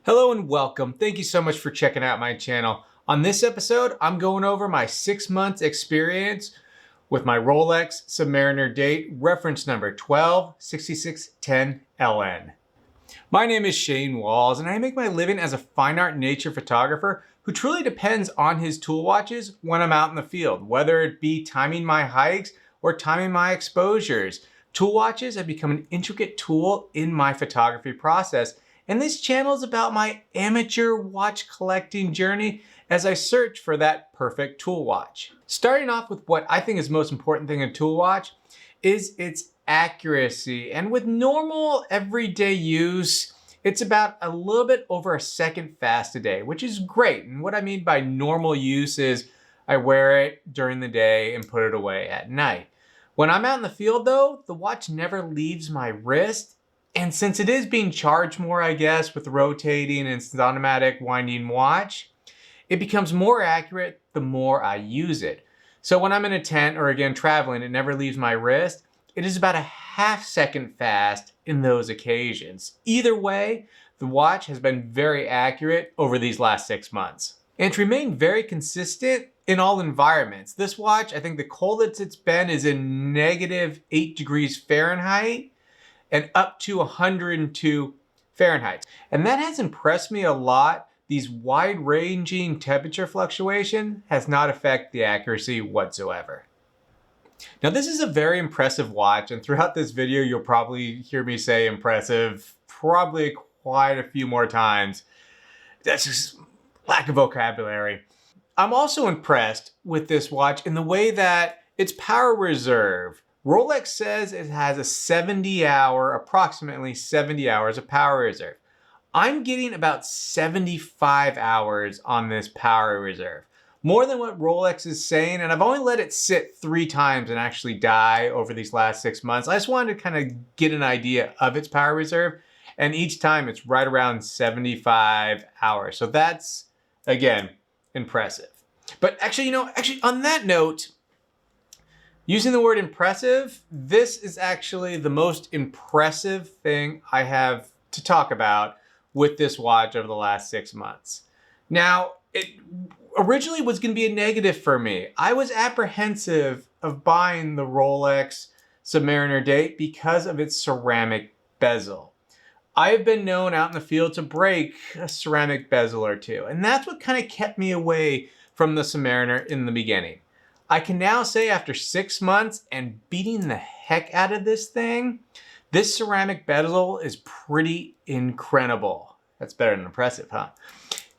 Hello and welcome. Thank you so much for checking out my channel. On this episode, I'm going over my 6 months experience with my Rolex Submariner Date, reference number 126610LN. My name is Shane Walls and I make my living as a fine art nature photographer who truly depends on his tool watches when I'm out in the field, whether it be timing my hikes or timing my exposures. Tool watches have become an intricate tool in my photography process. And this channel is about my amateur watch collecting journey as I search for that perfect tool watch. Starting off with what I think is the most important thing in a tool watch is its accuracy. And with normal everyday use, it's about a little bit over a second fast a day, which is great. And what I mean by normal use is I wear it during the day and put it away at night. When I'm out in the field though, the watch never leaves my wrist. And since it is being charged more, I guess, with rotating and it's an automatic winding watch, it becomes more accurate the more I use it. So when I'm in a tent or again traveling, it never leaves my wrist. It is about a half second fast in those occasions. Either way, the watch has been very accurate over these last 6 months. And it's remained very consistent in all environments. This watch, I think the coldest it's been is in -8 degrees Fahrenheit. And up to 102 Fahrenheit. And that has impressed me a lot. These wide-ranging temperature fluctuation has not affected the accuracy whatsoever. Now this is a very impressive watch, and throughout this video you'll probably hear me say impressive probably quite a few more times. That's just lack of vocabulary. I'm also impressed with this watch in the way that its power reserve. Rolex says it has a approximately 70 hours of power reserve. I'm getting about 75 hours on this power reserve. More than what Rolex is saying, and I've only let it sit 3 times and actually die over these last 6 months. I just wanted to kind of get an idea of its power reserve, and each time it's right around 75 hours. So that's, again, impressive. But actually, on that note, using the word impressive, this is actually the most impressive thing I have to talk about with this watch over the last 6 months. Now, it originally was going to be a negative for me. I was apprehensive of buying the Rolex Submariner Date because of its ceramic bezel. I have been known out in the field to break a ceramic bezel or two, and that's what kind of kept me away from the Submariner in the beginning. I can now say after 6 months and beating the heck out of this thing, this ceramic bezel is pretty incredible. That's better than impressive, huh?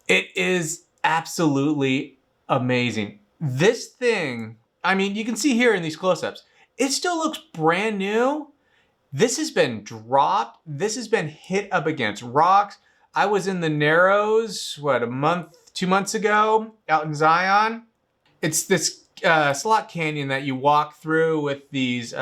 It is absolutely amazing. This thing, I mean, you can see here in these close-ups, it still looks brand new. This has been dropped. This has been hit up against rocks. I was in the Narrows, 2 months ago out in Zion. It's this slot canyon that you walk through with these,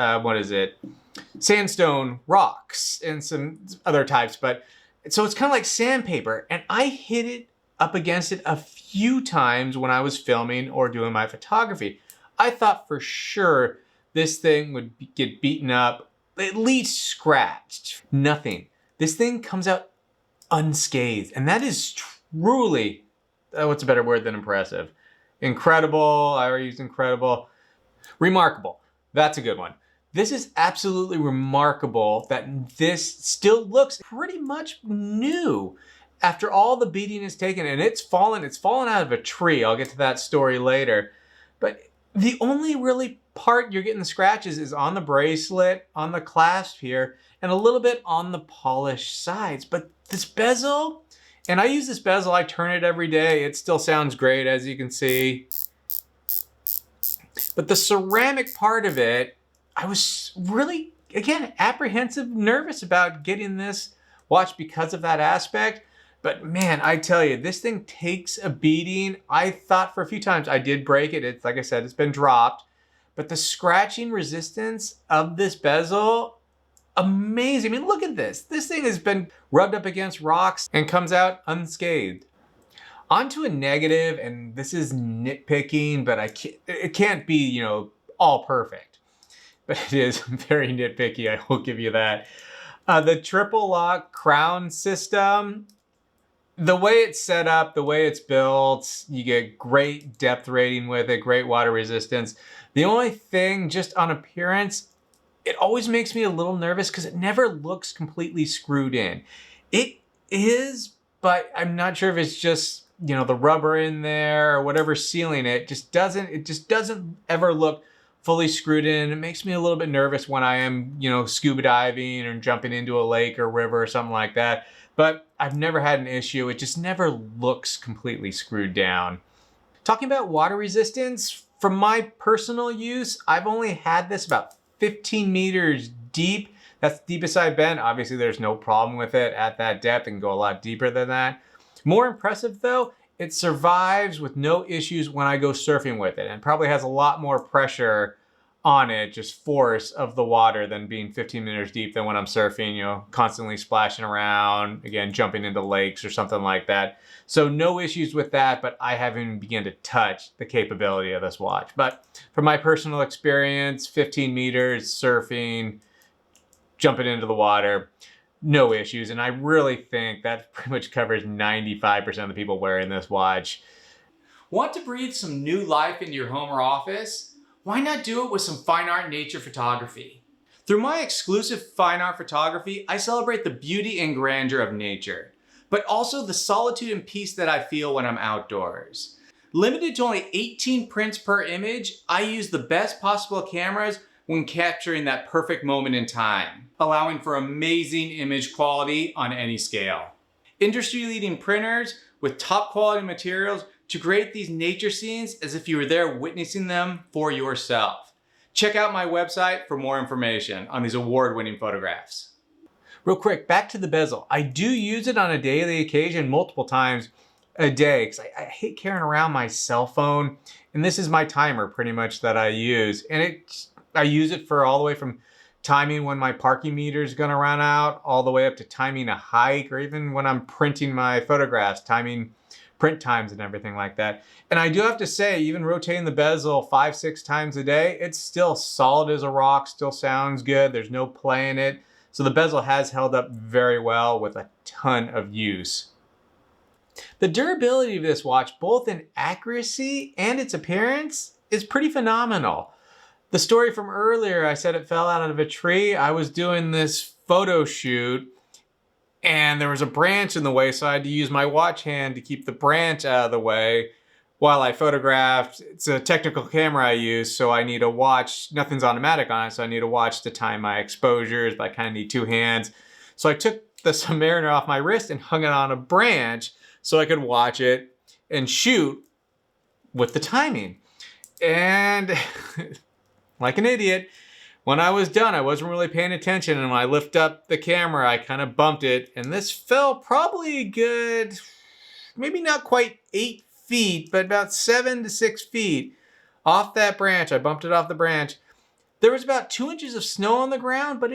sandstone rocks and some other types. But so it's kind of like sandpaper. And I hit it up against it a few times when I was filming or doing my photography. I thought for sure this thing would get beaten up, at least scratched. Nothing. This thing comes out unscathed. And that is truly, what's a better word than impressive? Incredible. I already used incredible. Remarkable. That's a good one. This is absolutely remarkable that this still looks pretty much new after all the beating is taken, and it's fallen out of a tree. I'll get to that story later. But the only really part you're getting the scratches is on the bracelet, on the clasp here, and a little bit on the polished sides. But this bezel, and I use this bezel, I turn it every day. It still sounds great, as you can see. But the ceramic part of it, I was really, again, apprehensive, nervous about getting this watch because of that aspect. But man, I tell you, this thing takes a beating. I thought for a few times I did break it. It's like I said, it's been dropped. But the scratching resistance of this bezel, amazing. I mean, look at this. This thing has been rubbed up against rocks and comes out unscathed. Onto a negative, and this is nitpicking, but it can't be, all perfect. But it is very nitpicky, I will give you that. The triple lock crown system, The way it's set up, the way it's built, you get great depth rating with it, great water resistance. The only thing, just on appearance, it always makes me a little nervous because it never looks completely screwed in. It is, but I'm not sure if it's just, you know, the rubber in there or whatever's sealing it. It just doesn't ever look fully screwed in. It makes me a little bit nervous when I am, you know, scuba diving or jumping into a lake or river or something like that. But I've never had an issue. It just never looks completely screwed down. Talking about water resistance, from my personal use, I've only had this about 15 meters deep. That's the deepest I've been. Obviously, there's no problem with it at that depth. It can go a lot deeper than that. More impressive though, it survives with no issues when I go surfing with it, and probably has a lot more pressure on it, just force of the water, than being 15 meters deep than when I'm surfing, you know, constantly splashing around, again, jumping into lakes or something like that. So no issues with that, but I haven't even begun to touch the capability of this watch. But from my personal experience, 15 meters, surfing, jumping into the water, no issues. And I really think that pretty much covers 95% of the people wearing this watch. Want to breathe some new life into your home or office? Why not do it with some fine art nature photography? Through my exclusive fine art photography, I celebrate the beauty and grandeur of nature, but also the solitude and peace that I feel when I'm outdoors. Limited to only 18 prints per image, I use the best possible cameras when capturing that perfect moment in time, allowing for amazing image quality on any scale. Industry-leading printers with top quality materials to create these nature scenes as if you were there witnessing them for yourself. Check out my website for more information on these award-winning photographs. Real quick, back to the bezel. I do use it on a daily occasion, multiple times a day, because I hate carrying around my cell phone, and this is my timer pretty much that I use. And I use it for all the way from timing when my parking meter is gonna run out, all the way up to timing a hike, or even when I'm printing my photographs, timing print times and everything like that. And I do have to say, even rotating the bezel 5-6 times a day, it's still solid as a rock, still sounds good. There's no play in it. So the bezel has held up very well with a ton of use. The durability of this watch, both in accuracy and its appearance, is pretty phenomenal. The story from earlier, I said it fell out of a tree. I was doing this photo shoot and there was a branch in the way, so I had to use my watch hand to keep the branch out of the way while I photographed. It's a technical camera I use, so I need a watch. Nothing's automatic on it, so I need a watch to time my exposures, but I kind of need two hands. So I took the Submariner off my wrist and hung it on a branch so I could watch it and shoot with the timing. And like an idiot, when I was done, I wasn't really paying attention, and when I lift up the camera, I kind of bumped it, and this fell probably a good, maybe not quite 8 feet, but about 7 to 6 feet off that branch. I bumped it off the branch. There was about 2 inches of snow on the ground, but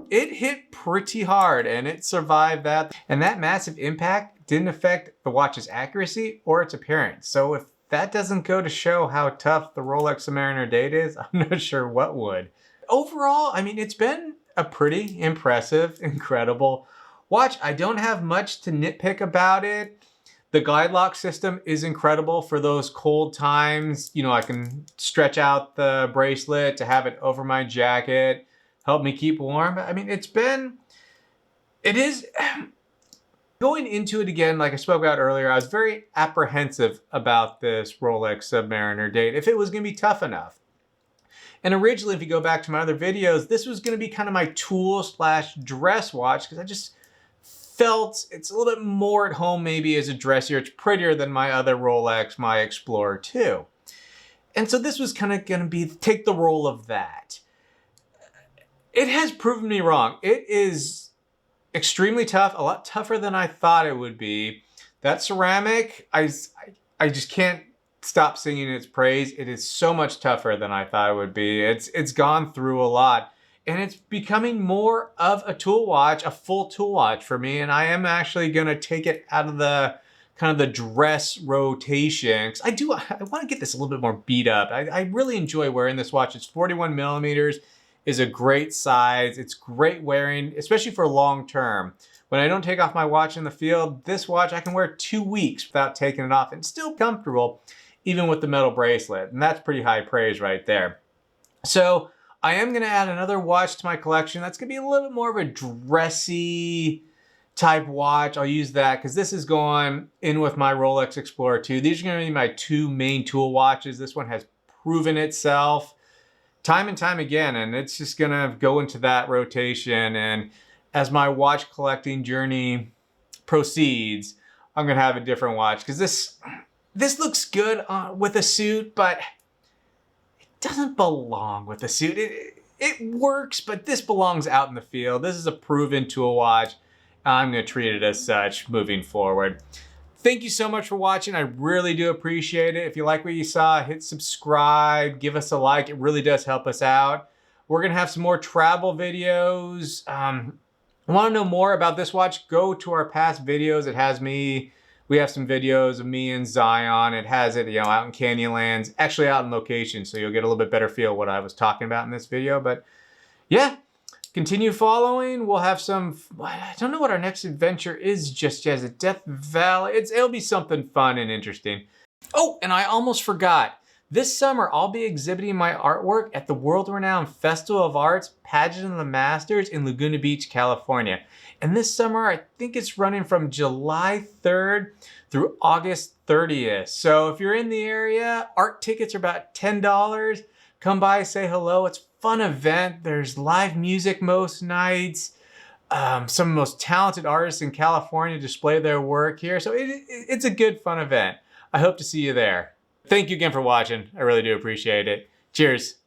it hit pretty hard, and it survived that. And that massive impact didn't affect the watch's accuracy or its appearance. So if that doesn't go to show how tough the Rolex Submariner Date is, I'm not sure what would. Overall, I mean, it's been a pretty impressive, incredible watch. I don't have much to nitpick about it. The glide lock system is incredible for those cold times. You know, I can stretch out the bracelet to have it over my jacket, help me keep warm. I mean, it is, going into it again, like I spoke about earlier, I was very apprehensive about this Rolex Submariner Date, if it was gonna be tough enough. And originally, if you go back to my other videos, this was gonna be kind of my tool/dress watch, because I just felt it's a little bit more at home maybe as a dressier. It's prettier than my other Rolex, my Explorer 2. And so this was kind of gonna take the role of that. It has proven me wrong. It is extremely tough, a lot tougher than I thought it would be. That ceramic, I just can't stop singing its praise. It is so much tougher than I thought it would be. It's gone through a lot, and it's becoming more of a tool watch, a full tool watch for me. And I am actually gonna take it out of the kind of the dress rotation, because I want to get this a little bit more beat up. I really enjoy wearing this watch. It's 41 millimeters, is a great size. It's great wearing, especially for long term. When I don't take off my watch in the field, this watch I can wear 2 weeks without taking it off and still comfortable, even with the metal bracelet. And that's pretty high praise right there. So I am gonna add another watch to my collection. That's gonna be a little bit more of a dressy type watch. I'll use that because this is going in with my Rolex Explorer 2. These are gonna be my 2 main tool watches. This one has proven itself time and time again, and it's just gonna go into that rotation. And as my watch collecting journey proceeds, I'm gonna have a different watch because this looks good with a suit, but it doesn't belong with a suit. It works, but this belongs out in the field. This is a proven tool watch. I'm gonna treat it as such moving forward. Thank you so much for watching. I really do appreciate it. If you like what you saw, hit subscribe, give us a like. It really does help us out. We're gonna have some more travel videos. Want to know more about this watch? Go to our past videos. It has me. We have some videos of me and Zion. It has it, out in Canyonlands, actually out in location, so you'll get a little bit better feel what I was talking about in this video. But yeah, continue following. We'll have some, I don't know what our next adventure is just yet. Is it Death Valley? It'll be something fun and interesting. Oh, and I almost forgot. This summer, I'll be exhibiting my artwork at the world-renowned Festival of Arts Pageant of the Masters in Laguna Beach, California. And this summer, I think it's running from July 3rd through August 30th. So if you're in the area, art tickets are about $10. Come by, say hello. It's a fun event. There's live music most nights. Some of the most talented artists in California display their work here. So it's a good, fun event. I hope to see you there. Thank you again for watching. I really do appreciate it. Cheers.